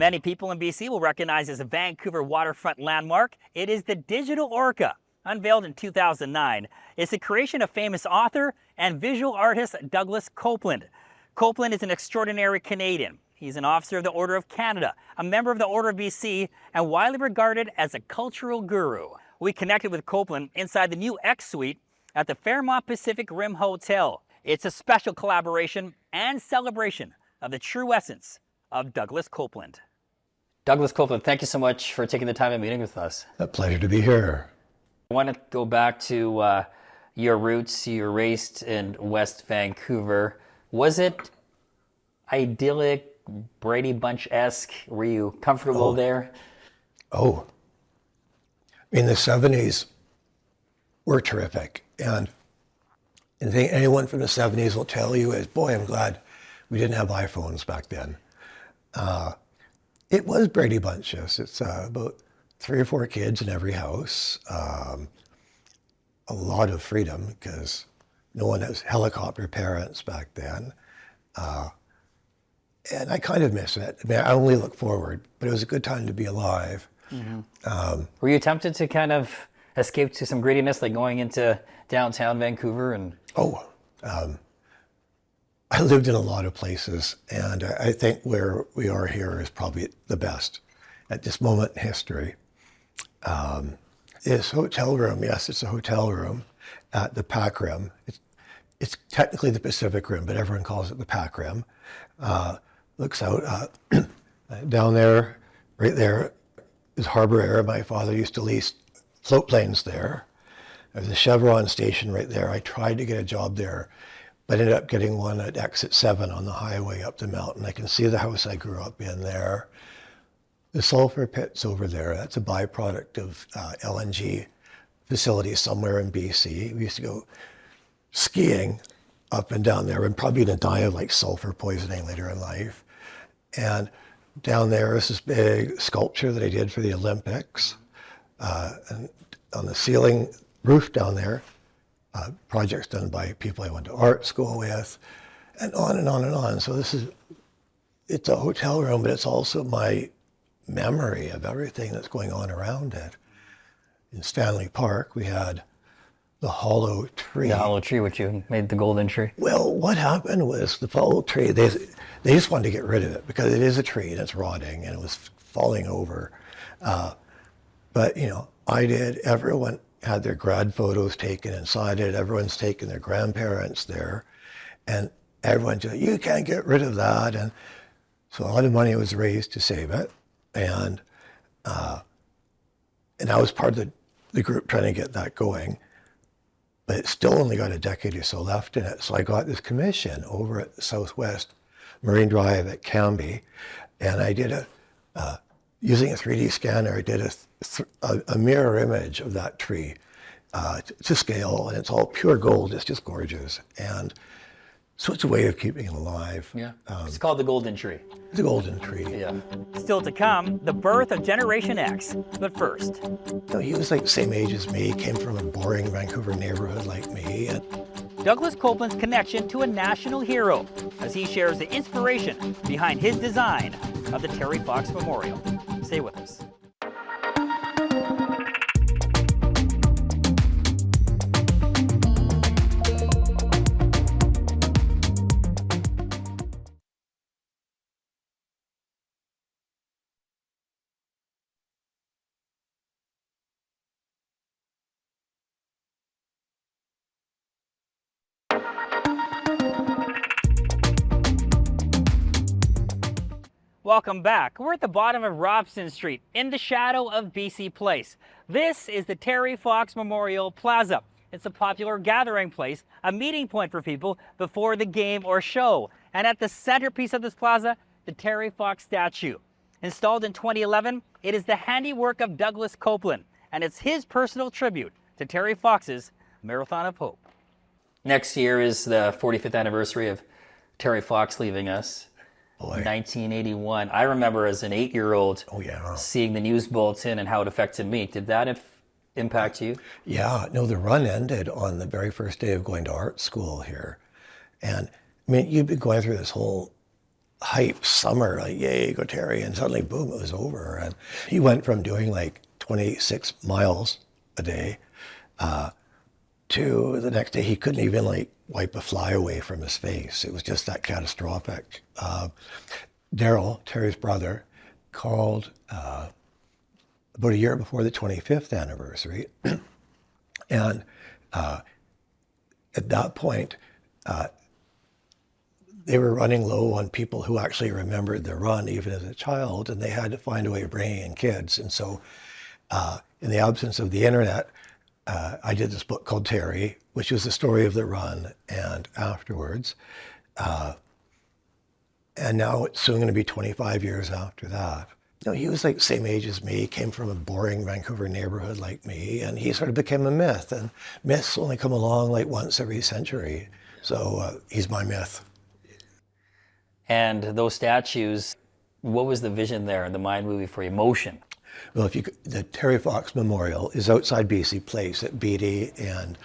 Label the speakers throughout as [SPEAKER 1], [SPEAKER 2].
[SPEAKER 1] Many people in BC will recognize as a Vancouver waterfront landmark. It is the Digital Orca, unveiled in 2009. It's the creation of famous author and visual artist Douglas Coupland. Copeland is an extraordinary Canadian. He's an officer of the Order of Canada, a member of the Order of BC, and widely regarded as a cultural guru. We connected with Copeland inside the new X Suite at the Fairmont Pacific Rim Hotel. It's a special collaboration and celebration of the true essence of Douglas Coupland. Douglas Coupland, thank you so much for taking the time and meeting with us.
[SPEAKER 2] A pleasure to be here.
[SPEAKER 1] I want to go back to your roots. You were raised in West Vancouver. Was it idyllic, Brady Bunch-esque? Were you comfortable there?
[SPEAKER 2] Oh, I mean, the 70s were terrific. And I think anyone from the 70s will tell you is, boy, I'm glad we didn't have iPhones back then. It was Brady Bunches. It's about 3 or 4 kids in every house. A lot of freedom because no one has helicopter parents back then. And I kind of miss it. I mean, I only look forward, but it was a good time to be alive.
[SPEAKER 1] Mm-hmm. Were you tempted to kind of escape to some grittiness, like going into downtown Vancouver?
[SPEAKER 2] I lived in a lot of places, and I think where we are here is probably the best at this moment in history. This hotel room, yes, it's a hotel room at the Pac Rim. It's technically the Pacific Rim, but everyone calls it the Pac Rim. Looks out down there, right there is Harbor Air. My father used to lease float planes there. There's a Chevron station right there. I tried to get a job there, but ended up getting one at exit 7 on the highway up the mountain. I can see the house I grew up in there. The sulfur pit's over there. That's a byproduct of LNG facility somewhere in BC. We used to go skiing up and down there and probably going to die of like sulfur poisoning later in life. And down there is this big sculpture that I did for the Olympics. And on the ceiling roof down there, projects done by people I went to art school with, and on and on and on. So it's a hotel room, but it's also my memory of everything that's going on around it. In Stanley Park, we had the hollow tree.
[SPEAKER 1] The hollow tree, which you made the golden tree.
[SPEAKER 2] Well, what happened was the hollow tree, they just wanted to get rid of it because it is a tree and it's rotting and it was falling over. But, you know, I did. Everyone had their grad photos taken inside it. Everyone's taken their grandparents there. And everyone said, you can't get rid of that. And so a lot of money was raised to save it. And I was part of the group trying to get that going. But it still only got a decade or so left in it. So I got this commission over at Southwest Marine Drive at Cambie. And I did using a 3D scanner, I did a mirror image of that tree to scale, and it's all pure gold. It's just gorgeous. And so it's a way of keeping it alive.
[SPEAKER 1] Yeah. It's called the golden tree.
[SPEAKER 2] The golden tree.
[SPEAKER 1] Yeah. Still to come, the birth of Generation X. But first.
[SPEAKER 2] You know, he was like the same age as me, came from a boring Vancouver neighborhood like me. And
[SPEAKER 1] Douglas Coupland's connection to a national hero as he shares the inspiration behind his design of the Terry Fox Memorial. Stay with us. Welcome back. We're at the bottom of Robson Street in the shadow of BC Place. This is the Terry Fox Memorial Plaza. It's a popular gathering place, a meeting point for people before the game or show. And at the centerpiece of this plaza, the Terry Fox statue. Installed in 2011, it is the handiwork of Douglas Coupland, and it's his personal tribute to Terry Fox's Marathon of Hope. Next year is the 45th anniversary of Terry Fox leaving us.
[SPEAKER 2] Boy.
[SPEAKER 1] 1981. I remember as an 8-year-old seeing the news bulletin and how it affected me. Did that impact you?
[SPEAKER 2] Yeah, no, the run ended on the very first day of going to art school here. And I mean, you've been going through this whole hype summer, like, yay, go Terry, and suddenly, boom, it was over. And he went from doing like 26 miles a day to the next day, he couldn't even like wipe a fly away from his face. It was just that catastrophic. Daryl, Terry's brother, called about a year before the 25th anniversary. And at that point, they were running low on people who actually remembered the run, even as a child, and they had to find a way of bringing in kids. And so in the absence of the internet, I did this book called Terry, which was the story of the run and afterwards. And now it's soon going to be 25 years after that. You know, he was like the same age as me, came from a boring Vancouver neighborhood like me, and he sort of became a myth. And myths only come along like once every century. So he's my myth.
[SPEAKER 1] And those statues, what was the vision there in the Mind movie for emotion?
[SPEAKER 2] Well, the Terry Fox Memorial is outside BC Place at Beatty and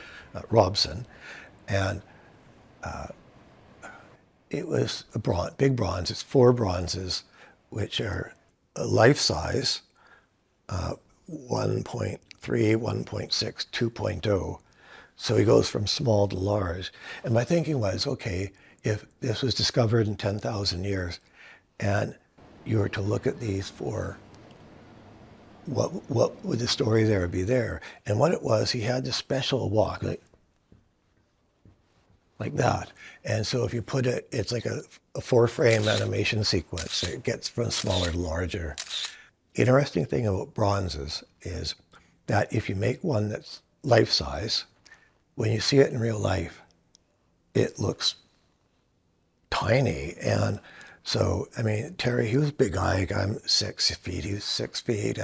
[SPEAKER 2] Robson. And it was a big bronze. It's 4 bronzes, which are life-size, 1.3, 1.6, 2.0. So he goes from small to large. And my thinking was, okay, if this was discovered in 10,000 years and you were to look at these 4, what would the story there be there? And what it was, he had this special walk, like that. And so if you put it, it's like a 4-frame animation sequence. It gets from smaller to larger. Interesting thing about bronzes is that if you make one that's life-size, when you see it in real life, it looks tiny. And so, I mean, Terry, he was a big guy. I'm 6 feet, he was 6 feet.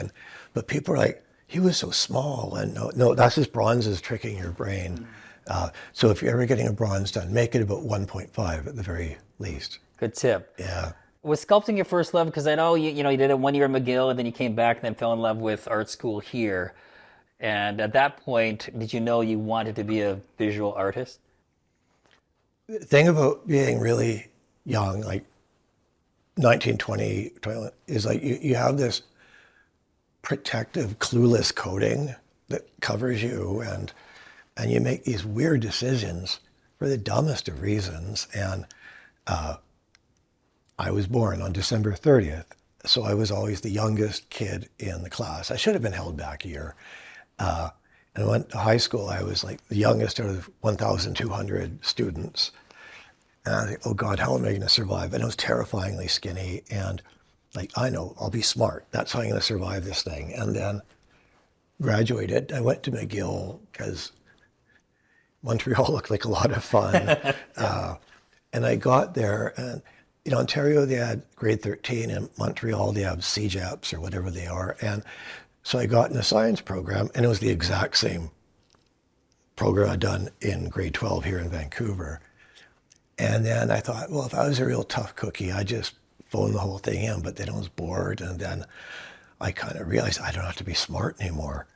[SPEAKER 2] But people are like, he was so small. And no, that's just bronzes tricking your brain. So if you're ever getting a bronze done, make it about 1.5 at the very least.
[SPEAKER 1] Good tip.
[SPEAKER 2] Yeah.
[SPEAKER 1] Was sculpting your first love? Because I know you did it 1 year at McGill, and then you came back and then fell in love with art school here. And at that point, did you know you wanted to be a visual artist?
[SPEAKER 2] The thing about being really young, like 19, 20, 21, is like you have this protective, clueless coating that covers you, and you make these weird decisions for the dumbest of reasons. And I was born on December 30th, so I was always the youngest kid in the class. I should have been held back a year. And I went to high school, I was like the youngest out of 1,200 students. And I think, oh God, how am I going to survive? And I was terrifyingly skinny, and like, I know, I'll be smart. That's how I'm going to survive this thing. And then graduated. I went to McGill because Montreal looked like a lot of fun. And I got there, and in Ontario, they had grade 13. In Montreal, they have CJAPs or whatever they are. And so I got in a science program, and it was the exact same program I'd done in grade 12 here in Vancouver. And then I thought, well, if I was a real tough cookie, I'd just phone the whole thing in. But then I was bored, and then I kind of realized I don't have to be smart anymore.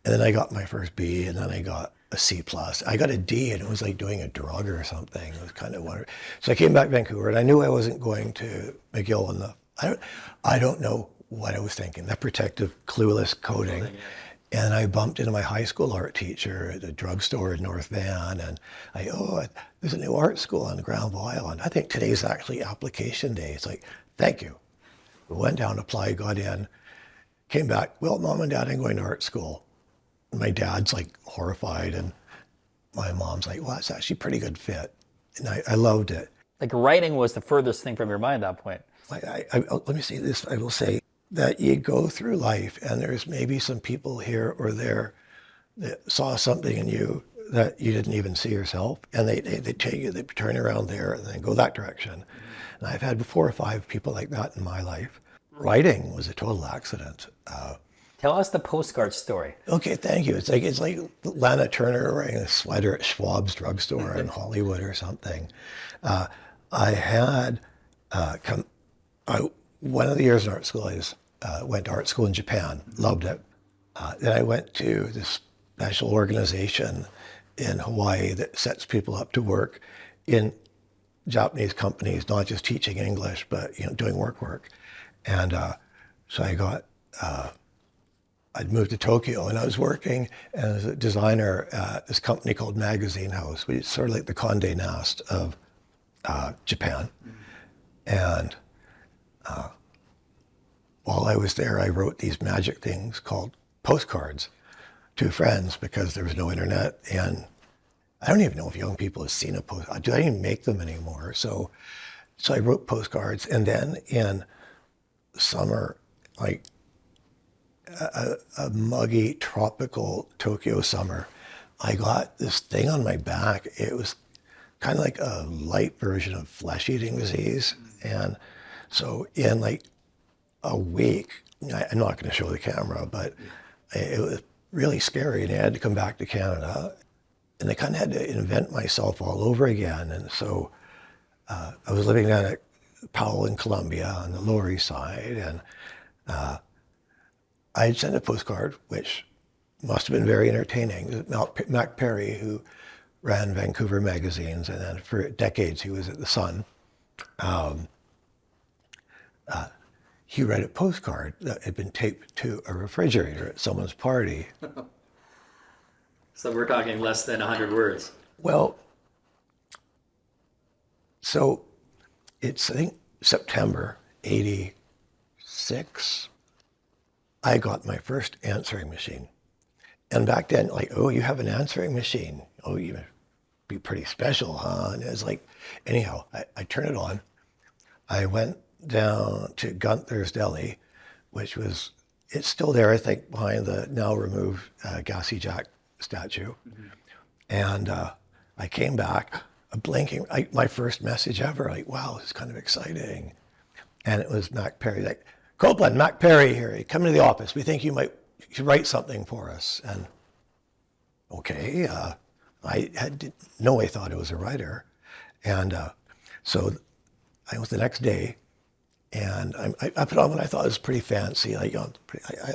[SPEAKER 2] And then I got my first B, and then I got a C+. I got a D, and it was like doing a drug or something. It was kind of wonderful. So I came back to Vancouver, and I knew I wasn't going to McGill enough. I don't know what I was thinking, that protective, clueless coating. And I bumped into my high school art teacher at a drugstore in North Van, and there's a new art school on Granville Island. I think today's actually application day. It's like, thank you. We went down, applied, got in, came back. Well, Mom and Dad, I'm going to art school. And my dad's like horrified, and my mom's like, well, that's actually a pretty good fit. And I loved it.
[SPEAKER 1] Like writing was the furthest thing from your mind at that point.
[SPEAKER 2] Let me say this, I will say that you go through life, and there's maybe some people here or there that saw something in you that you didn't even see yourself, and they take you, they turn around there and then go that direction. And I've had 4 or 5 people like that in my life. Writing was a total accident.
[SPEAKER 1] Tell us the postcard story.
[SPEAKER 2] Okay, thank you. It's like Lana Turner wearing a sweater at Schwab's drugstore in Hollywood or something. I had one of the years in art school, I went to art school in Japan, loved it. Then I went to this special organization in Hawaii that sets people up to work in Japanese companies, not just teaching English, but doing work. And so I'd moved to Tokyo, and I was working as a designer at this company called Magazine House, which is sort of like the Condé Nast of Japan. And while I was there, I wrote these magic things called postcards to friends because there was no internet, and I don't even know if young people have seen a postcard. Do I even make them anymore? So I wrote postcards, and then in summer, like a muggy tropical Tokyo summer, I got this thing on my back. It was kind of like a light version of flesh-eating disease, and so in like a week, I'm not going to show the camera, but it was really scary, and I had to come back to Canada. And I kind of had to invent myself all over again. And so I was living down at Powell in Columbia on the Lower East Side. And I had sent a postcard, which must have been very entertaining. Mac Perry, who ran Vancouver magazines, and then for decades he was at The Sun. He read a postcard that had been taped to a refrigerator at someone's party.
[SPEAKER 1] So we're talking less than 100 words.
[SPEAKER 2] Well, so it's, I think, September 86. I got my first answering machine. And back then, like, oh, you have an answering machine. Oh, you must be pretty special, huh? And it was like, anyhow, I turned it on. I went down to Gunther's Deli, which was, it's still there, I think, behind the now removed Gassy Jack statue. And I came back, blinking, my first message ever, like, wow, this is kind of exciting. And it was Mac Perry, like, Copeland, Mac Perry here, come into the office. We think you should write something for us. And okay, I had no way thought I was a writer. And so I was the next day, and I put on what I thought was pretty fancy. Like,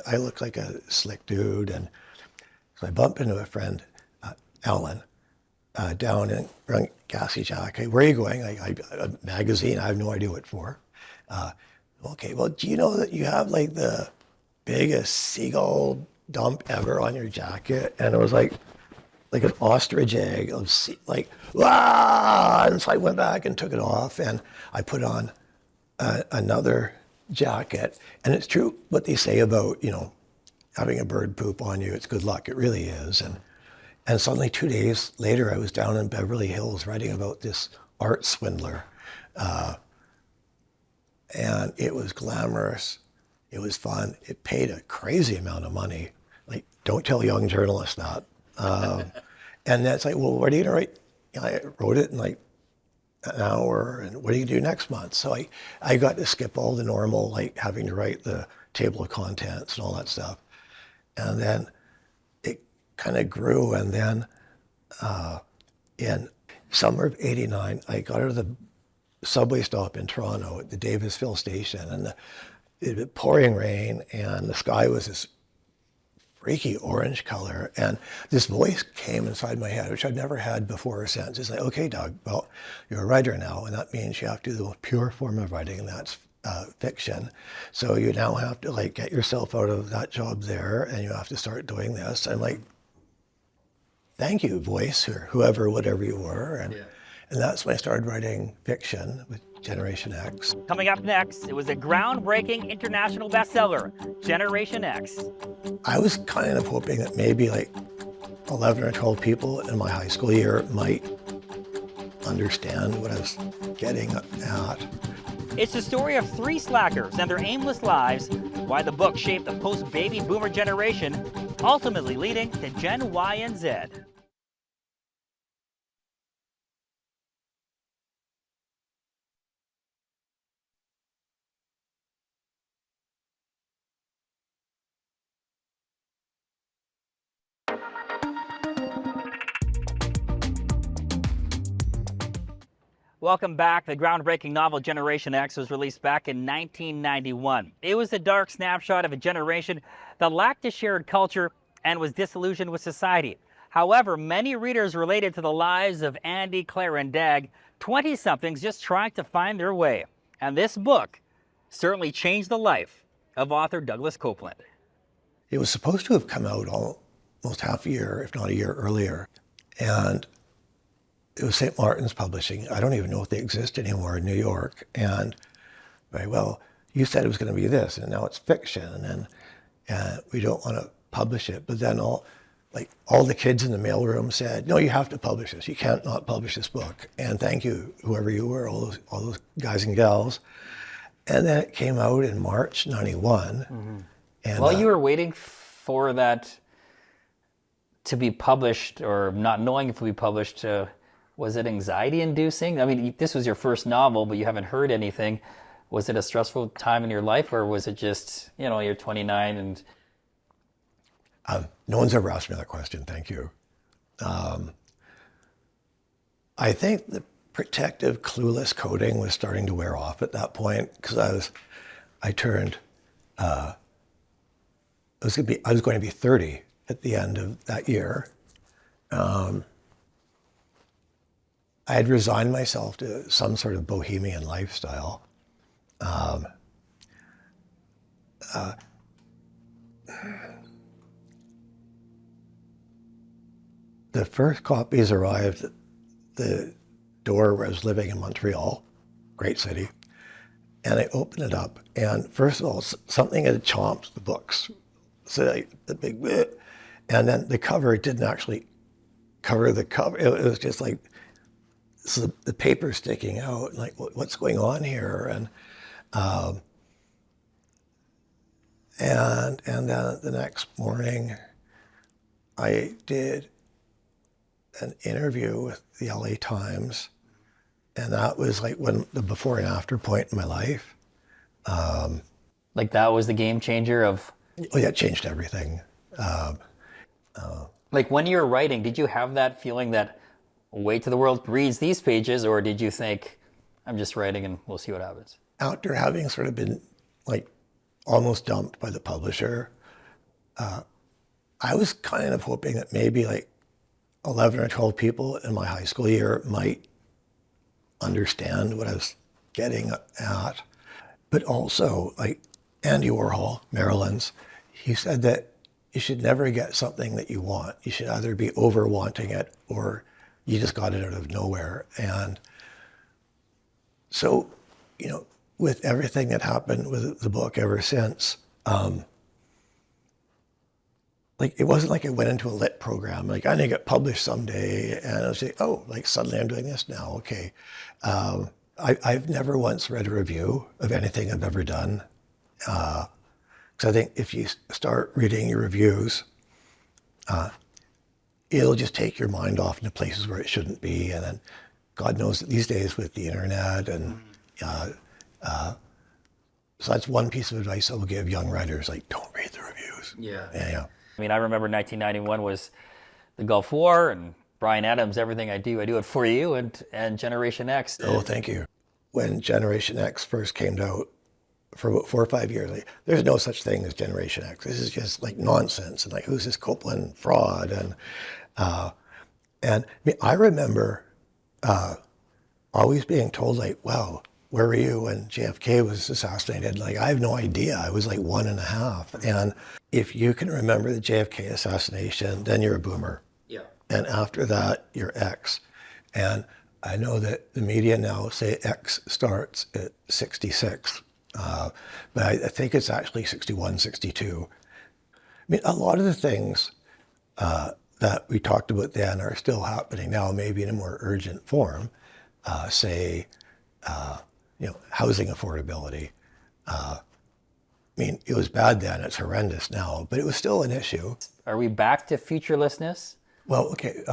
[SPEAKER 2] I look like a slick dude, and so I bumped into a friend, Alan, down in Gassy Jack. Hey, where are you going? A magazine. I have no idea what for. Okay, well, do you know that you have like the biggest seagull dump ever on your jacket? And it was like an ostrich egg of like, wow! And so I went back and took it off, and I put on another jacket. And it's true what they say about, having a bird poop on you, it's good luck. It really is. And suddenly 2 days later, I was down in Beverly Hills writing about this art swindler. And it was glamorous. It was fun. It paid a crazy amount of money. Like, don't tell young journalists that. And that's like, well, what are you gonna write? I wrote it in like an hour, and what do you do next month? So I got to skip all the normal, like having to write the table of contents and all that stuff. And then it kind of grew, and then in summer of '89, I got out of the subway stop in Toronto at the Davisville station, and it was pouring rain, and the sky was this freaky orange color, and this voice came inside my head, which I'd never had before or since. It's like, okay, Doug, well, you're a writer now, and that means you have to do the most pure form of writing, and that's fiction. So you now have to like get yourself out of that job there, and you have to start doing this. I'm like, thank you, voice, or whoever, whatever you were. And that's when I started writing fiction with Generation X.
[SPEAKER 1] Coming up next, it was a groundbreaking international bestseller, Generation X.
[SPEAKER 2] I was kind of hoping that maybe like 11 or 12 people in my high school year might understand what I was getting at.
[SPEAKER 1] It's the story of three slackers and their aimless lives, why the book shaped the post-baby boomer generation, ultimately leading to Gen Y and Z. Welcome back. The groundbreaking novel Generation X was released back in 1991. It was a dark snapshot of a generation that lacked a shared culture and was disillusioned with society. However, many readers related to the lives of Andy, Claire, and Dag 20-somethings just trying to find their way. And this book certainly changed the life of author Douglas Coupland.
[SPEAKER 2] It was supposed to have come out almost half a year, if not a year earlier. And it was St. Martin's Publishing. I don't even know if they exist anymore in New York. And, very well, you said it was going to be this, and now it's fiction, and we don't want to publish it. But then all the kids in the mailroom said, no, you have to publish this. You can't not publish this book. And thank you, whoever you were, all those guys and gals. And then it came out in March '91.
[SPEAKER 1] Mm-hmm. And while you were waiting for that to be published, or not knowing if it would be published, was it anxiety-inducing? I mean, this was your first novel, but you haven't heard anything. Was it a stressful time in your life, or was it just, you're 29 and...
[SPEAKER 2] No one's ever asked me that question, thank you. I think the protective, clueless coding was starting to wear off at that point, because I was going to be 30 at the end of that year. I had resigned myself to some sort of bohemian lifestyle. The first copies arrived at the door where I was living in Montreal, great city, and I opened it up, and first of all, something had chomped the books. So the big bit, and then the cover didn't actually cover the cover. It was just like, so the paper sticking out, like, what's going on here? And then the next morning, I did an interview with the LA Times, and that was like the before and after point in my life.
[SPEAKER 1] Like that was the game changer of...
[SPEAKER 2] Oh yeah, it changed everything.
[SPEAKER 1] Like when you were writing, did you have that feeling that wait till the world reads these pages, or did you think, I'm just writing and we'll see what happens?
[SPEAKER 2] After having sort of been like almost dumped by the publisher, I was kind of hoping that maybe like 11 or 12 people in my high school year might understand what I was getting at. But also, like Andy Warhol, Maryland's, he said that you should never get something that you want. You should either be over wanting it or you just got it out of nowhere. And so, with everything that happened with the book ever since, like it wasn't like I went into a lit program, like I'm gonna get published someday, and I was like, oh, like suddenly I'm doing this now, okay. I've never once read a review of anything I've ever done. Because I think if you start reading your reviews, it'll just take your mind off into places where it shouldn't be. And then God knows that these days with the internet and so that's one piece of advice I will give young writers, like don't read the reviews. Yeah.
[SPEAKER 1] I mean, I remember 1991 was the Gulf War and Bryan Adams, everything I do it for you, and Generation X.
[SPEAKER 2] Oh, thank you. When Generation X first came out, for about 4 or 5 years, like, there's no such thing as Generation X. This is just like nonsense, and like, who's this Copeland fraud? And I mean, I remember always being told, like, wow, where were you when JFK was assassinated? Like, I have no idea. I was like 1.5. And if you can remember the JFK assassination, then you're a boomer.
[SPEAKER 1] Yeah.
[SPEAKER 2] And after that, you're X. And I know that the media now say X starts at 66. But I think it's actually 61, 62. I mean, a lot of the things that we talked about then are still happening now, maybe in a more urgent form. Say, housing affordability. I mean, it was bad then, it's horrendous now, but it was still an issue.
[SPEAKER 1] Are we back to futurelessness?
[SPEAKER 2] Well, okay.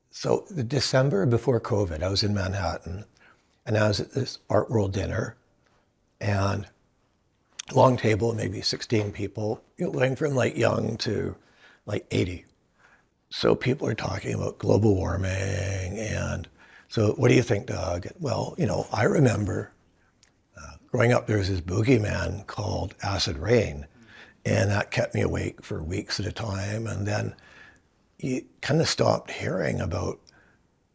[SPEAKER 2] So the December before COVID, I was in Manhattan, and I was at this Art World dinner, and long table, maybe 16 people, going from like young to like 80. So people are talking about global warming, and so what do you think, Doug? Well, I remember growing up, there was this boogeyman called acid rain, and that kept me awake for weeks at a time. And then you kind of stopped hearing about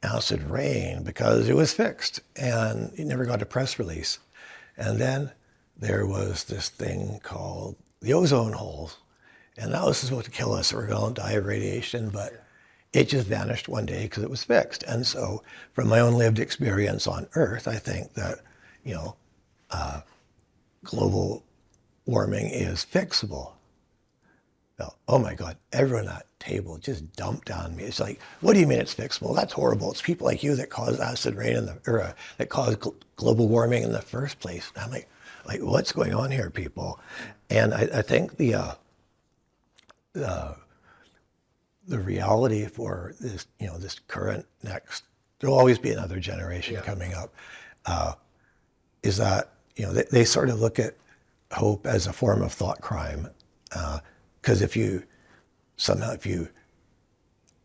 [SPEAKER 2] acid rain because it was fixed and it never got a press release. And then there was this thing called the ozone hole, and that was supposed to kill us. We were going to die of radiation, but it just vanished one day because it was fixed. And so from my own lived experience on Earth, I think that, you know, global warming is fixable. Now, oh my God, everyone at that table just dumped on me. It's like, what do you mean it's fixable? That's horrible. It's people like you that cause acid rain that cause global warming in the first place. And I'm like, what's going on here, people? And I think the reality for this, you know, this current next, there'll always be another generation coming up, is that, you know, they sort of look at hope as a form of thought crime. Because if you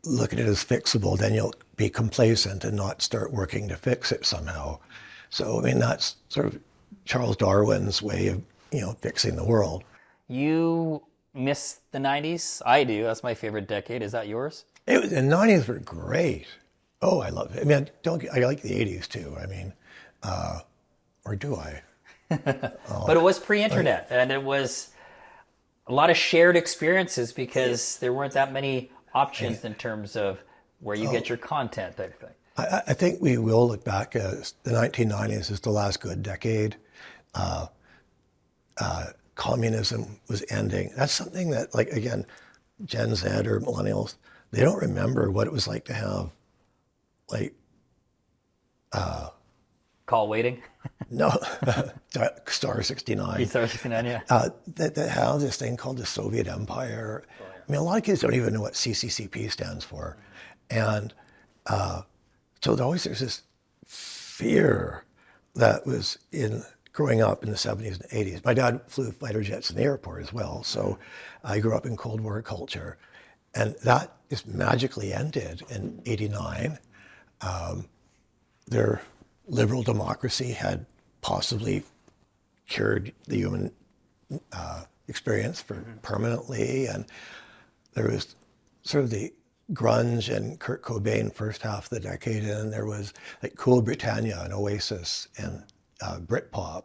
[SPEAKER 2] look at it as fixable, then you'll be complacent and not start working to fix it somehow. So, I mean, that's sort of Charles Darwin's way of, you know, fixing the world.
[SPEAKER 1] You miss the 90s? I do. That's my favorite decade. Is that yours?
[SPEAKER 2] The 90s were great. Oh, I love it. I mean, I like the 80s too. I mean, or do I?
[SPEAKER 1] But it was pre-internet, and it was a lot of shared experiences because there weren't that many options in terms of where you get your content type of thing.
[SPEAKER 2] I think we will look back as the 1990s as the last good decade. Communism was ending. That's something that, like, again, Gen Z or millennials, they don't remember what it was like to have, like,
[SPEAKER 1] Call waiting.
[SPEAKER 2] no, Star 69.
[SPEAKER 1] Star 69, yeah.
[SPEAKER 2] That have this thing called the Soviet Empire. I mean, a lot of kids don't even know what CCCP stands for. And so there's this fear that was growing up in the 70s and 80s. My dad flew fighter jets in the airport as well. So I grew up in Cold War culture. And that just magically ended in '89. Their liberal democracy had possibly cured the human experience permanently. And there was sort of the grunge and Kurt Cobain first half of the decade, and there was like Cool Britannia and Oasis and Britpop.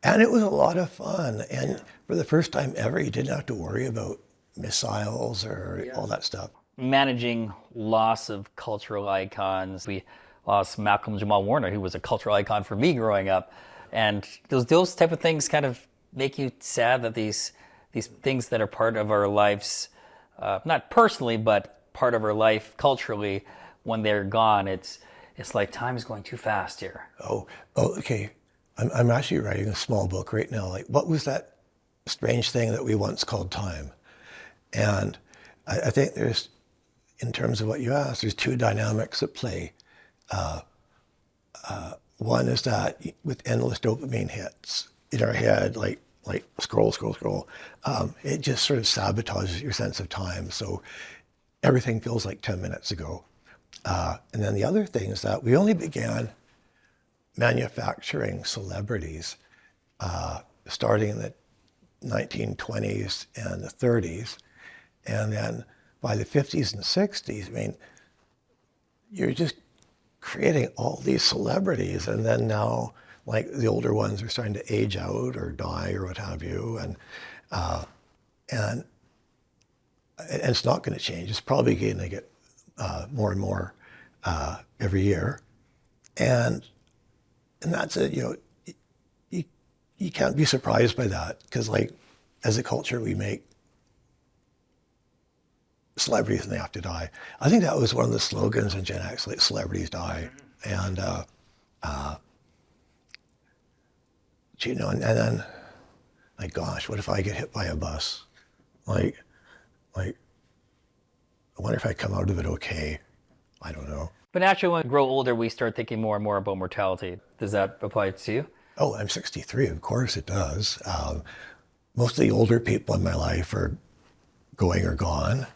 [SPEAKER 2] And it was a lot of fun. And for the first time ever, you didn't have to worry about missiles or all that stuff.
[SPEAKER 1] Managing loss of cultural icons. We lost Malcolm Jamal Warner, who was a cultural icon for me growing up. And those type of things kind of make you sad that these things that are part of our lives, not personally, but part of our life culturally, when they're gone, it's like time is going too fast here.
[SPEAKER 2] Oh, okay. I'm actually writing a small book right now. Like, what was that strange thing that we once called time? And I think there's, in terms of what you asked, there's two dynamics at play. One is that with endless dopamine hits in our head, like scroll, it just sort of sabotages your sense of time. So everything feels like 10 minutes ago. And then the other thing is that we only began manufacturing celebrities starting in the 1920s and the 30s. And then by the 50s and 60s, I mean, you're just creating all these celebrities. And then now, like, the older ones are starting to age out or die or what have you. And it's not going to change. It's probably going to get more and more every year. And that's it, you know, you can't be surprised by that because, like, as a culture, we make celebrities and they have to die. I think that was one of the slogans in Gen X, like, celebrities die. And, you know, and then, like, gosh, what if I get hit by a bus? Like, I wonder if I come out of it okay. I don't know.
[SPEAKER 1] But naturally, when we grow older, we start thinking more and more about mortality. Does that apply to you?
[SPEAKER 2] Oh, I'm 63. Of course it does. Most of the older people in my life are going or gone.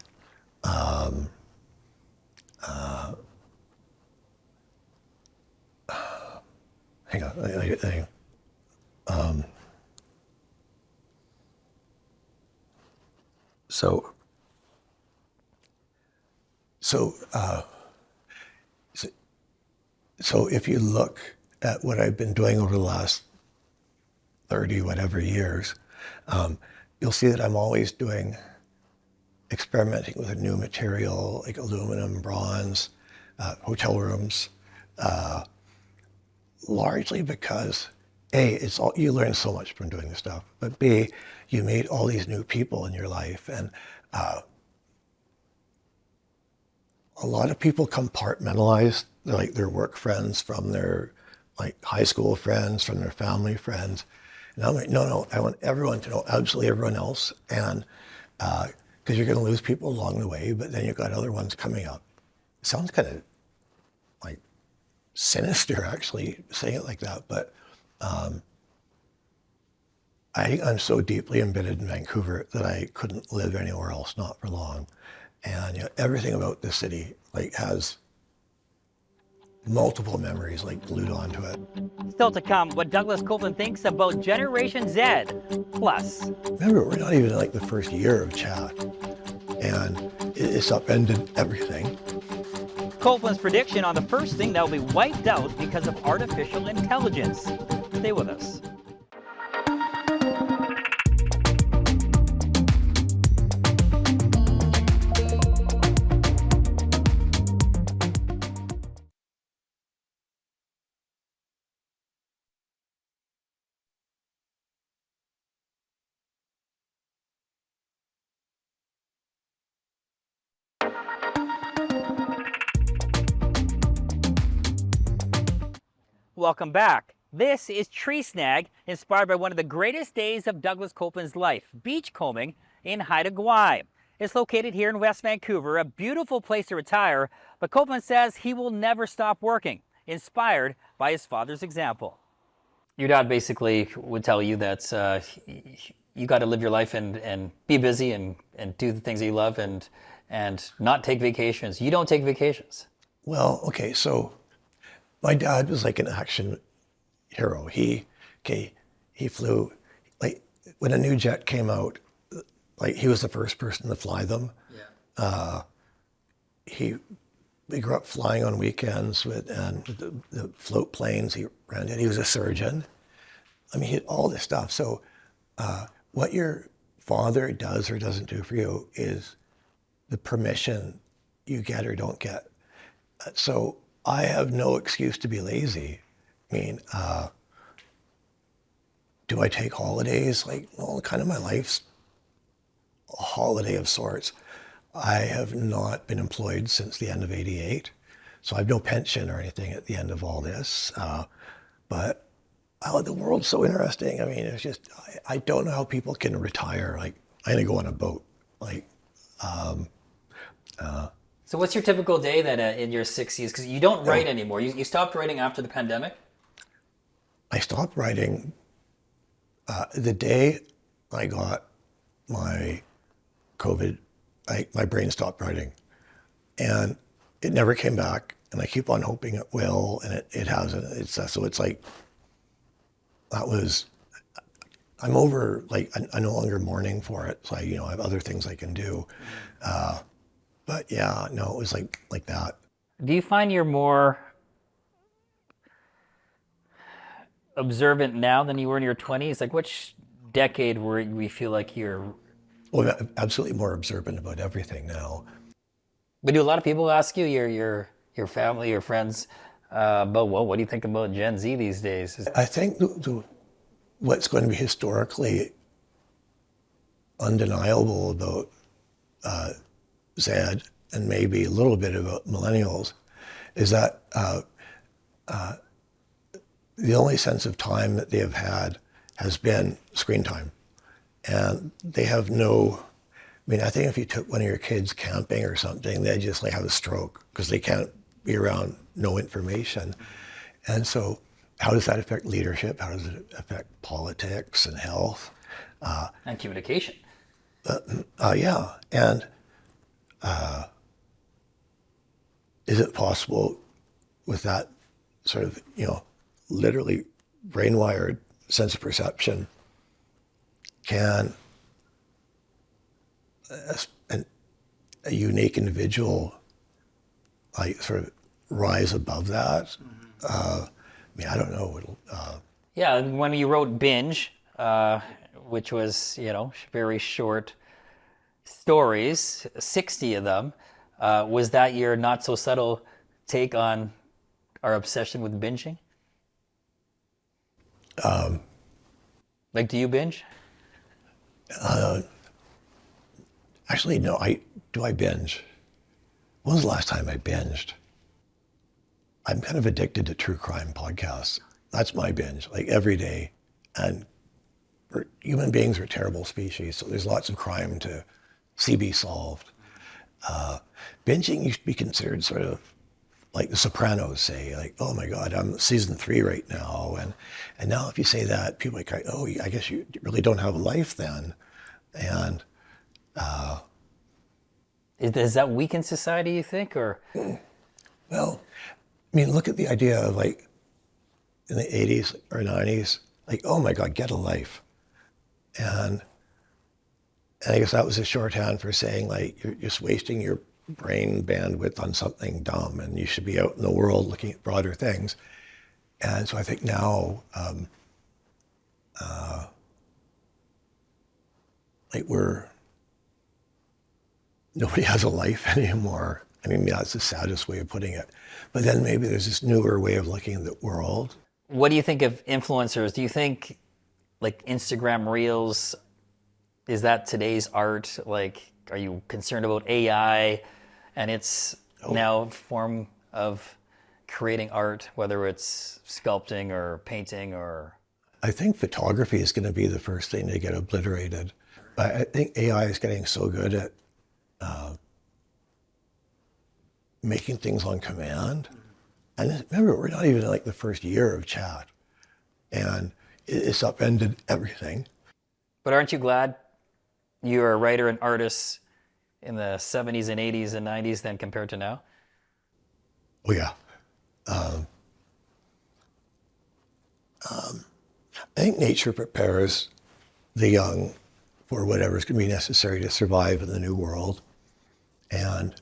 [SPEAKER 2] Hang on. So So if you look at what I've been doing over the last 30 whatever years, you'll see that I'm always experimenting with a new material like aluminum, bronze, hotel rooms, largely because A, you learn so much from doing this stuff, but B, you meet all these new people in your life, and a lot of people compartmentalize like their work friends from their like high school friends, from their family friends. And I'm like, no, I want everyone to know absolutely everyone else. And because you're going to lose people along the way, but then you've got other ones coming up. It sounds kind of like sinister, actually, saying it like that. But I'm so deeply embedded in Vancouver that I couldn't live anywhere else, not for long. And everything about the city like has multiple memories like glued onto it.
[SPEAKER 1] Still to come, what Douglas Coupland thinks about Generation Z. Plus,
[SPEAKER 2] Remember, we're not even in like the first year of chat, and it's upended everything.
[SPEAKER 1] Copeland's prediction on the first thing that will be wiped out because of artificial intelligence. Stay with us. Welcome back. This is Tree Snag, inspired by one of the greatest days of Douglas Coupland's life, beachcombing in Haida Gwaii. It's located here in West Vancouver, a beautiful place to retire, but Copeland says he will never stop working, inspired by his father's example. Your dad basically would tell you that you got to live your life and be busy and do the things that you love and not take vacations. You don't take vacations.
[SPEAKER 2] Well, okay, so my dad was like an action hero. He flew, like when a new jet came out, like he was the first person to fly them. Yeah. We grew up flying on weekends with the float planes. He ran it. He was a surgeon. I mean, he did all this stuff. So what your father does or doesn't do for you is the permission you get or don't get. So I have no excuse to be lazy. I mean, do I take holidays? Like, well, kind of my life's a holiday of sorts. I have not been employed since the end of '88, so I have no pension or anything at the end of all this. But the world's so interesting. I mean, it's just, I don't know how people can retire. Like, I'm gonna go on a boat. Like,
[SPEAKER 1] So what's your typical day then in your 60s? Because you don't write anymore. You stopped writing after the pandemic?
[SPEAKER 2] I stopped writing the day I got my COVID. My brain stopped writing, and it never came back. And I keep on hoping it will, and it hasn't. So it's like I'm over. Like I'm no longer mourning for it. So I have other things I can do. But yeah, no, it was like that.
[SPEAKER 1] Do you find you're more observant now than you were in your 20s? Like, which decade where we feel like you're...
[SPEAKER 2] Well, I'm absolutely more observant about everything now.
[SPEAKER 1] But do a lot of people ask you, your family, your friends, about, well, what do you think about Gen Z these days?
[SPEAKER 2] I think what's going to be historically undeniable about Z and maybe a little bit about millennials is that the only sense of time that they have had has been screen time. And they have no, I mean, I think if you took one of your kids camping or something, they'd just like have a stroke because they can't be around no information. And so how does that affect leadership? How does it affect politics and health?
[SPEAKER 1] And communication.
[SPEAKER 2] Yeah, and is it possible with that sort of, literally brain-wired sense of perception, can a unique individual like sort of rise above that. I mean, I don't know.
[SPEAKER 1] Yeah, and when you wrote Binge, which was, you know, very short stories, 60 of them, was that your not so subtle take on our obsession with binging? Like, do you binge?
[SPEAKER 2] Actually, no. I binge? When was the last time I binged? I'm kind of addicted to true crime podcasts. That's my binge, like every day. And human beings are a terrible species, so there's lots of crime to see be solved. Binging used to be considered sort of like The Sopranos, say, like, oh my God, I'm season 3 right now. And now if you say that, people are like, oh, I guess you really don't have a life then. And
[SPEAKER 1] Does that weaken society, you think, or?
[SPEAKER 2] well, I mean, look at the idea of like in the 80s or 90s, like, oh my God, get a life. And I guess that was a shorthand for saying like, you're just wasting your brain bandwidth on something dumb and you should be out in the world looking at broader things. And so I think now, like nobody has a life anymore. I mean, that's the saddest way of putting it. But then maybe there's this newer way of looking at the world.
[SPEAKER 1] What do you think of influencers? Do you think like Instagram Reels, is that today's art? Like, are you concerned about AI and its now form of creating art, whether it's sculpting or painting or?
[SPEAKER 2] I think photography is going to be the first thing to get obliterated. But I think AI is getting so good at making things on command. And remember, we're not even in like the first year of chat. And it's upended everything.
[SPEAKER 1] But aren't you glad you're a writer and artist in the 70s and 80s and 90s than compared to now?
[SPEAKER 2] Oh, yeah. I think nature prepares the young for whatever's going to be necessary to survive in the new world. And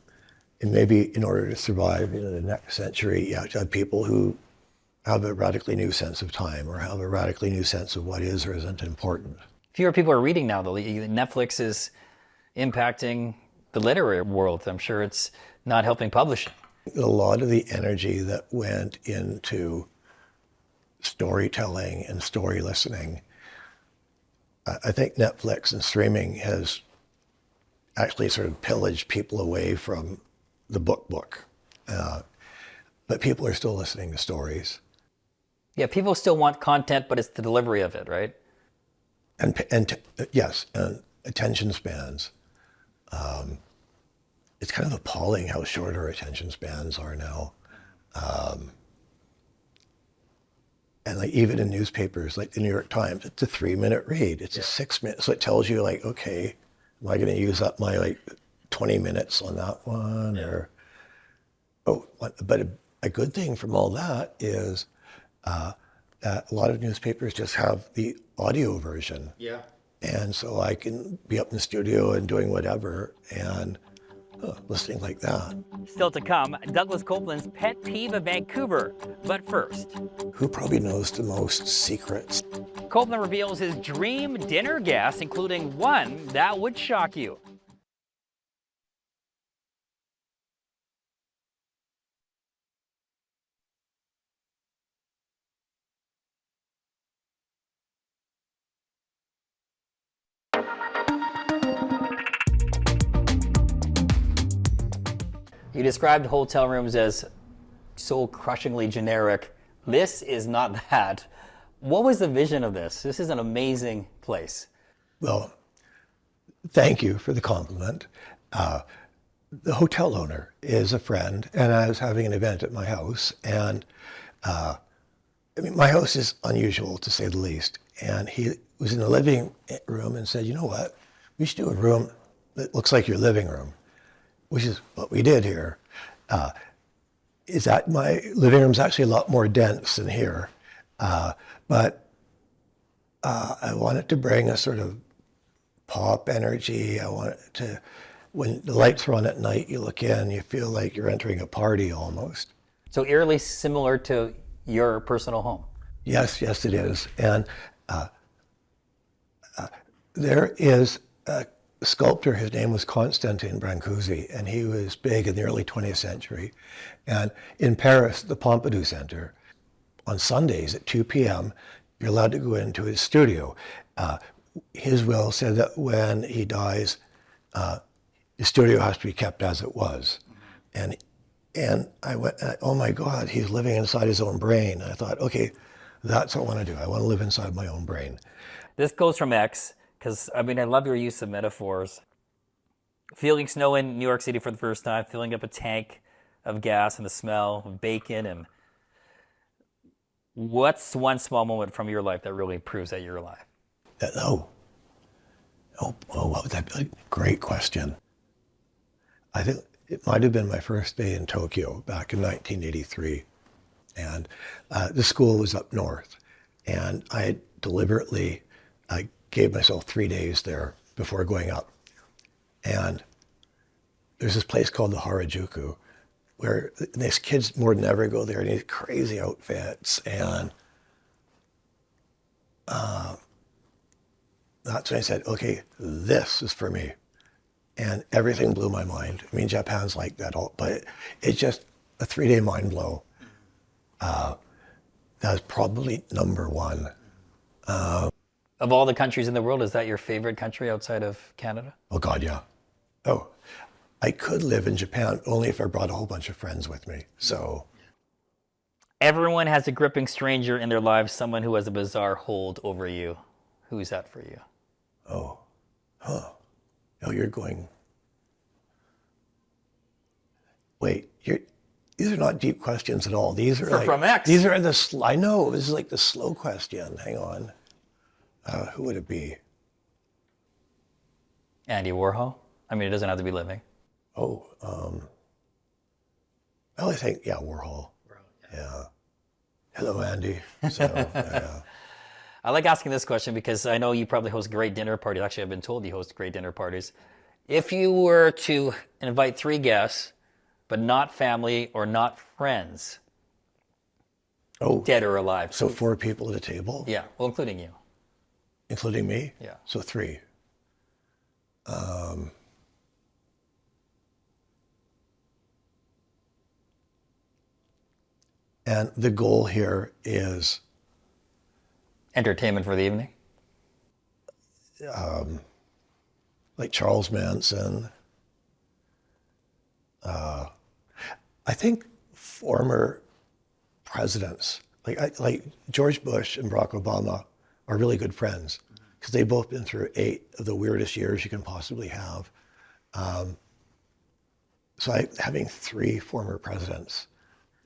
[SPEAKER 2] maybe in order to survive in the next century, you have to have people who have a radically new sense of time or have a radically new sense of what is or isn't important.
[SPEAKER 1] Fewer people are reading now, though. Netflix is impacting the literary world. I'm sure it's not helping publishing.
[SPEAKER 2] A lot of the energy that went into storytelling and story listening, I think Netflix and streaming has actually sort of pillaged people away from the book. But people are still listening to stories.
[SPEAKER 1] Yeah, people still want content, but it's the delivery of it, right?
[SPEAKER 2] And yes, and attention spans. It's kind of appalling how short our attention spans are now. And like even in newspapers, like the New York Times, it's a 3-minute read. It's a 6-minute, so it tells you like, okay, am I going to use up my like 20 minutes on that one? Or but a good thing from all that is that a lot of newspapers just have the audio version.
[SPEAKER 1] Yeah.
[SPEAKER 2] And so I can be up in the studio and doing whatever and listening like that.
[SPEAKER 1] Still to come, Douglas Coupland's pet peeve of Vancouver. But first,
[SPEAKER 2] Who probably knows the most secrets?
[SPEAKER 1] Copeland reveals his dream dinner guest, including one that would shock you. You described hotel rooms as so crushingly generic. This is not that. What was the vision of this? This is an amazing place.
[SPEAKER 2] Well, thank you for the compliment. The hotel owner is a friend, and I was having an event at my house, and I mean, my house is unusual to say the least. And he was in the living room and said, you know what, we should do a room that looks like your living room, which is what we did here. Is that my living room's actually a lot more dense than here. But I want it to bring a sort of pop energy. I want it to, when the lights are on at night, you look in, you feel like you're entering a party almost.
[SPEAKER 1] So eerily similar to your personal home.
[SPEAKER 2] Yes, yes, it is. And there is a sculptor, his name was Constantin Brancusi, and he was big in the early 20th century. And in Paris, the Pompidou Center, on Sundays at 2 p.m., you're allowed to go into his studio. His will said that when he dies, his studio has to be kept as it was. And I went, oh my God, he's living inside his own brain. And I thought, okay, that's what I want to do. I want to live inside my own brain.
[SPEAKER 1] This goes from X, because I mean, I love your use of metaphors. Feeling snow in New York City for the first time, filling up a tank of gas and the smell of bacon. And what's one small moment from your life that really proves that you're alive?
[SPEAKER 2] What was that? Great question. I think it might have been my first day in Tokyo back in 1983. And the school was up north. And I deliberately gave myself 3 days there before going up. And there's this place called the Harajuku where these kids more than ever go there in these crazy outfits. And that's when I said, okay, this is for me. And everything blew my mind. I mean, Japan's like that, but it's just a 3-day mind blow. That's probably number one.
[SPEAKER 1] Of all the countries in the world, is that your favorite country outside of Canada?
[SPEAKER 2] Oh God, yeah. Oh, I could live in Japan only if I brought a whole bunch of friends with me. So.
[SPEAKER 1] Everyone has a gripping stranger in their lives, someone who has a bizarre hold over you. Who's that for you?
[SPEAKER 2] Oh, you're going. Wait, these are not deep questions at all. These are like,
[SPEAKER 1] from X.
[SPEAKER 2] These are I know, this is like the slow question. Hang on. Who would it be?
[SPEAKER 1] Andy Warhol? I mean, it doesn't have to be living.
[SPEAKER 2] Oh, well, I think, yeah, Warhol. Yeah. Hello, Andy. So, yeah.
[SPEAKER 1] I like asking this question because I know you probably host great dinner parties. Actually, I've been told you host great dinner parties. If you were to invite 3 guests, but not family or not friends, dead or alive.
[SPEAKER 2] So 4 people at a table?
[SPEAKER 1] Yeah, well, including you.
[SPEAKER 2] Including me?
[SPEAKER 1] Yeah.
[SPEAKER 2] So 3. And the goal here is
[SPEAKER 1] entertainment for the evening?
[SPEAKER 2] Like Charles Manson. I think former presidents, like George Bush and Barack Obama, are really good friends because they've both been through 8 of the weirdest years you can possibly have. So having 3 former presidents,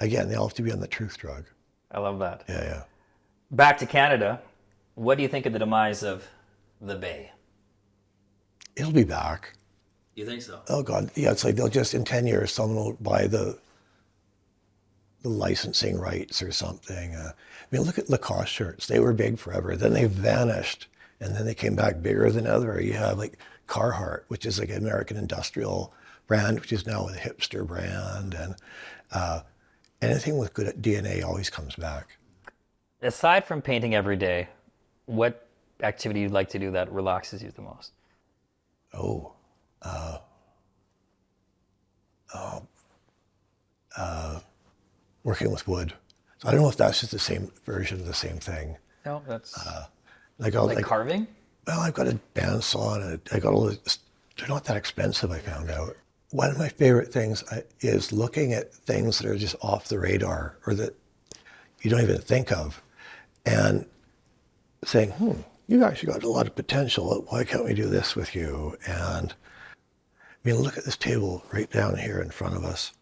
[SPEAKER 2] again, they all have to be on the truth drug.
[SPEAKER 1] I love that.
[SPEAKER 2] Yeah.
[SPEAKER 1] Back to Canada, what do you think of the demise of the Bay?
[SPEAKER 2] It'll be back.
[SPEAKER 1] You think so?
[SPEAKER 2] Oh God, yeah, it's like they'll just, in 10 years, someone will buy the licensing rights or something. I mean, look at Lacoste shirts. They were big forever. Then they vanished, and then they came back bigger than ever. You have like Carhartt, which is like an American industrial brand, which is now a hipster brand. And anything with good DNA always comes back.
[SPEAKER 1] Aside from painting every day, what activity you'd like to do that relaxes you the most?
[SPEAKER 2] Working with wood. So I don't know if that's just the same version of the same thing.
[SPEAKER 1] No, that's
[SPEAKER 2] like
[SPEAKER 1] carving?
[SPEAKER 2] Well, I've got a bandsaw and I got all this. They're not that expensive, I found out. One of my favorite things is looking at things that are just off the radar or that you don't even think of and saying, you actually got a lot of potential. Why can't we do this with you? And I mean, look at this table right down here in front of us.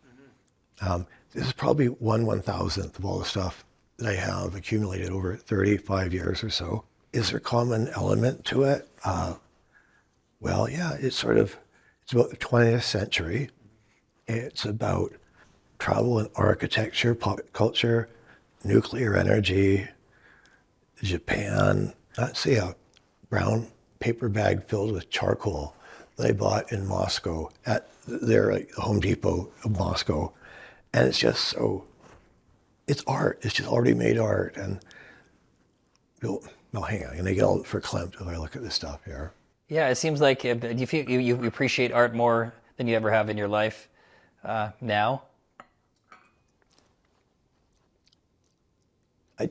[SPEAKER 2] This is probably 1/1000th of all the stuff that I have accumulated over 35 years or so. Is there a common element to it? Well, yeah, it's about the 20th century. It's about travel and architecture, pop culture, nuclear energy, Japan. Let's see, a brown paper bag filled with charcoal that I bought in Moscow at their Home Depot of Moscow. And it's just so it's art. It's just already made art. And no, hang on. I'm gonna get all verklempt if I look at this stuff here.
[SPEAKER 1] Yeah, it seems like you feel you appreciate art more than you ever have in your life now.
[SPEAKER 2] I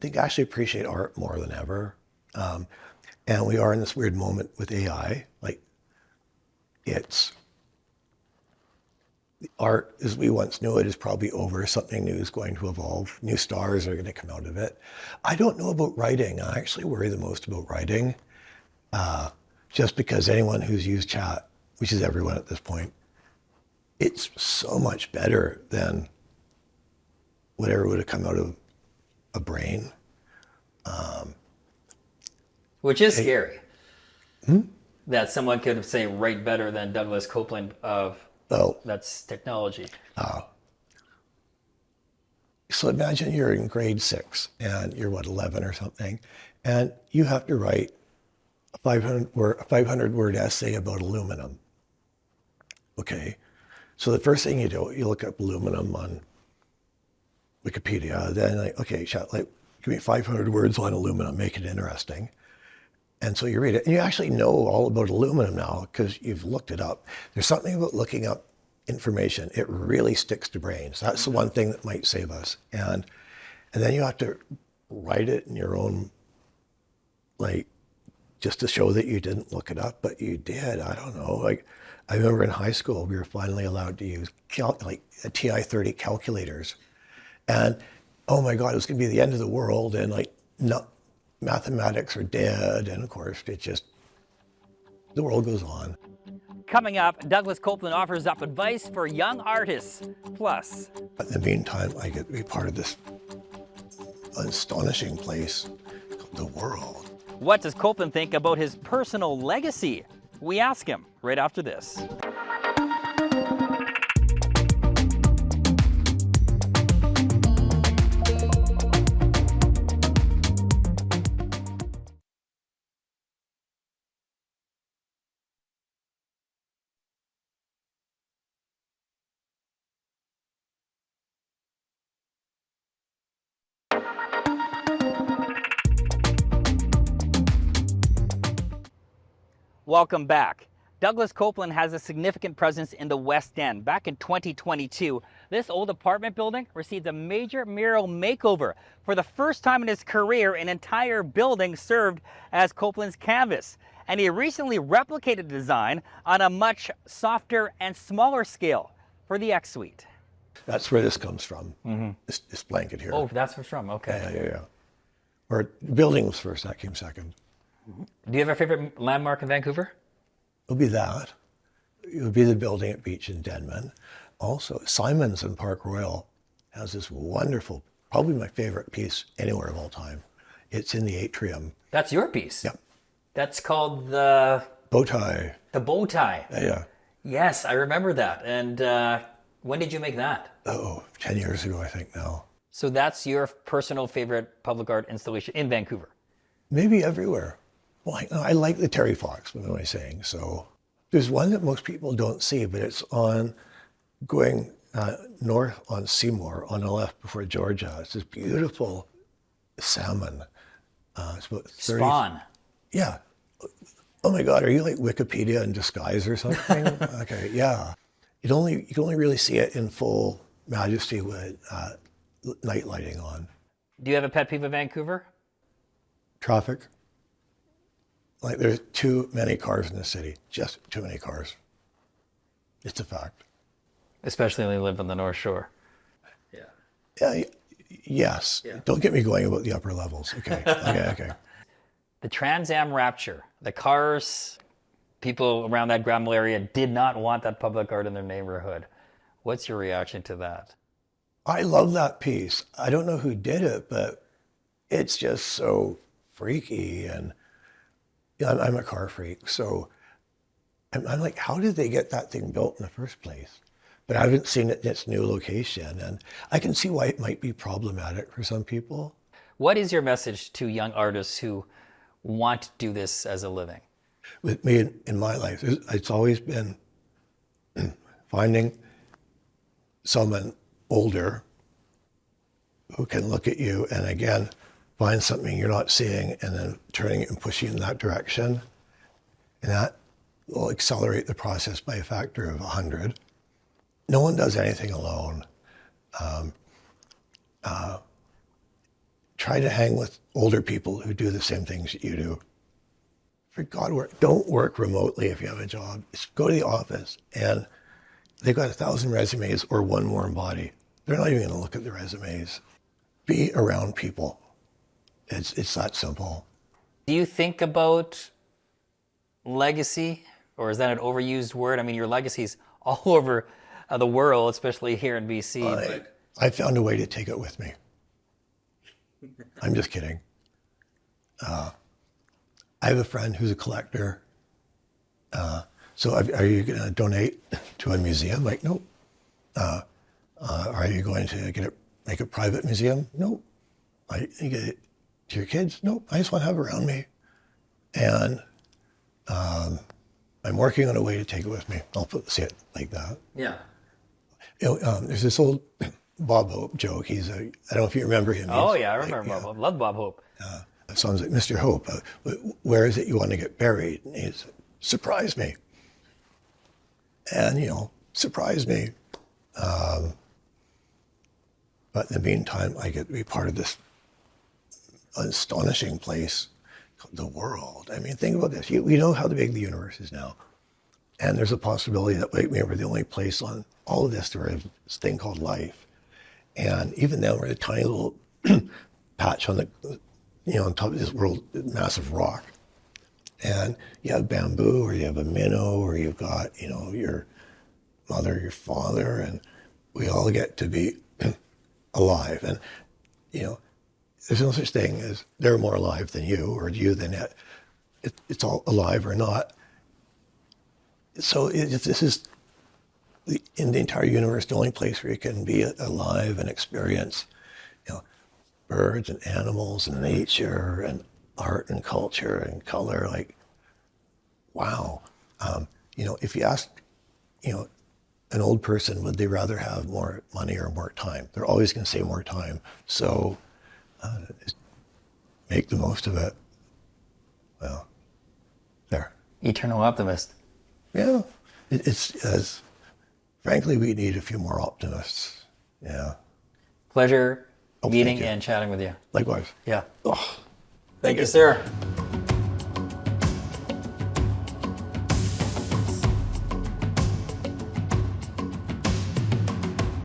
[SPEAKER 2] think I actually appreciate art more than ever. And we are in this weird moment with AI. Like, it's art as we once knew it is probably over. Something new is going to evolve. New stars are going to come out of it. I don't know about writing. I actually worry the most about writing, just because anyone who's used chat, which is everyone at this point, it's so much better than whatever would have come out of a brain.
[SPEAKER 1] Which is scary. That someone could say write better than Douglas Coupland of that's technology.
[SPEAKER 2] So imagine you're in grade 6 and you're 11 or something, and you have to write a 500 word essay about aluminum. Okay, so the first thing you do, you look up aluminum on Wikipedia. Then like, okay, chat, like, give me 500 words on aluminum, make it interesting. And so you read it, and you actually know all about aluminum now because you've looked it up. There's something about looking up information. It really sticks to brains. That's the one thing that might save us. And then you have to write it in your own, like, just to show that you didn't look it up, but you did. I don't know. Like, I remember in high school, we were finally allowed to use like TI-30 calculators. And oh my God, it was going to be the end of the world. And like, no, mathematics are dead. And of course, the world goes on.
[SPEAKER 1] Coming up, Douglas Coupland offers up advice for young artists. Plus,
[SPEAKER 2] But in the meantime, I get to be part of this astonishing place called the world.
[SPEAKER 1] what does Copeland think about his personal legacy? We ask him right after this. Welcome back. Douglas Coupland has a significant presence in the West End. Back in 2022, this old apartment building received a major mural makeover. For the first time in his career, an entire building served as Coupland's canvas. And he recently replicated the design on a much softer and smaller scale for the X Suite.
[SPEAKER 2] That's where this comes from, this blanket here.
[SPEAKER 1] Oh, that's where it's from, okay.
[SPEAKER 2] Yeah. Or building was first, that came second.
[SPEAKER 1] Do you have a favorite landmark in Vancouver?
[SPEAKER 2] It would be that. It would be the building at Beach in Denman. Also, Simon's in Park Royal has this wonderful, probably my favorite piece anywhere of all time. It's in the atrium.
[SPEAKER 1] That's your piece?
[SPEAKER 2] Yep.
[SPEAKER 1] That's called the...
[SPEAKER 2] Bow tie.
[SPEAKER 1] The bow tie.
[SPEAKER 2] Yeah.
[SPEAKER 1] Yes, I remember that. And when did you make that?
[SPEAKER 2] 10 years ago, I think now.
[SPEAKER 1] So that's your personal favorite public art installation in Vancouver?
[SPEAKER 2] Maybe everywhere. Well, I like the Terry Fox, what am I saying? So there's one that most people don't see, but it's on going north on Seymour on the left before Georgia. It's this beautiful salmon. It's about 30.
[SPEAKER 1] Spawn.
[SPEAKER 2] Yeah. Oh my God, are you like Wikipedia in disguise or something? Okay, yeah. You can only really see it in full majesty with night lighting on.
[SPEAKER 1] Do you have a pet peeve of Vancouver?
[SPEAKER 2] Traffic. Like, there's too many cars in the city, just too many cars. It's a fact.
[SPEAKER 1] Especially when you live on the North Shore.
[SPEAKER 2] Yeah. Yes. Yeah. Don't get me going about the upper levels. Okay. Okay.
[SPEAKER 1] The Trans Am Rapture, the cars, people around that Granville area did not want that public art in their neighborhood. What's your reaction to that? I
[SPEAKER 2] love that piece. I don't know who did it, but it's just so freaky. And I'm a car freak, so I'm like, how did they get that thing built in the first place? But I haven't seen it in its new location, and I can see why it might be problematic for some people.
[SPEAKER 1] What is your message to young artists who want to do this as a living?
[SPEAKER 2] With me in my life, it's always been finding someone older who can look at you and again find something you're not seeing and then turning it and pushing in that direction. And that will accelerate the process by a factor of 100. No one does anything alone. Try to hang with older people who do the same things that you do. For God, don't work remotely if you have a job. Just go to the office and they've got 1,000 resumes or one warm body. They're not even going to look at the resumes. Be around people. It's that simple.
[SPEAKER 1] Do you think about legacy, or is that an overused word? I mean, your legacy's all over the world, especially here in BC.
[SPEAKER 2] I found a way to take it with me. I'm just kidding. I have a friend who's a collector. So are you going to donate to a museum? Like, nope. Are you going to make a private museum? Nope. You get it to your kids? Nope. I just want to have it around me. And I'm working on a way to take it with me. I'll say it like that.
[SPEAKER 1] Yeah.
[SPEAKER 2] There's this old Bob Hope joke. I don't know if you remember him.
[SPEAKER 1] Oh, yeah, I remember Bob Hope. Love Bob Hope.
[SPEAKER 2] Sounds like, Mr. Hope, where is it you want to get buried? And he's, surprise me. And, surprise me. But in the meantime, I get to be part of this astonishing place called the world. I mean, think about this. We know how big the universe is now. And there's a possibility that maybe we're the only place on all of this where there's this thing called life. And even then, we're a tiny little patch on the, on top of this world, massive rock. And you have bamboo, or you have a minnow, or you've got, your mother, your father, and we all get to be alive. And, there's no such thing as they're more alive than you, or you than it. It's all alive or not. So if this is, in the entire universe, the only place where you can be alive and experience, birds and animals and nature and art and culture and color, like, wow. If you ask, an old person, would they rather have more money or more time? They're always going to say more time. So just make the most of it. Well, there.
[SPEAKER 1] Eternal optimist.
[SPEAKER 2] Yeah. Frankly, we need a few more optimists. Yeah.
[SPEAKER 1] Pleasure meeting and chatting with you.
[SPEAKER 2] Likewise.
[SPEAKER 1] Yeah.
[SPEAKER 2] Oh,
[SPEAKER 1] Thank you, sir.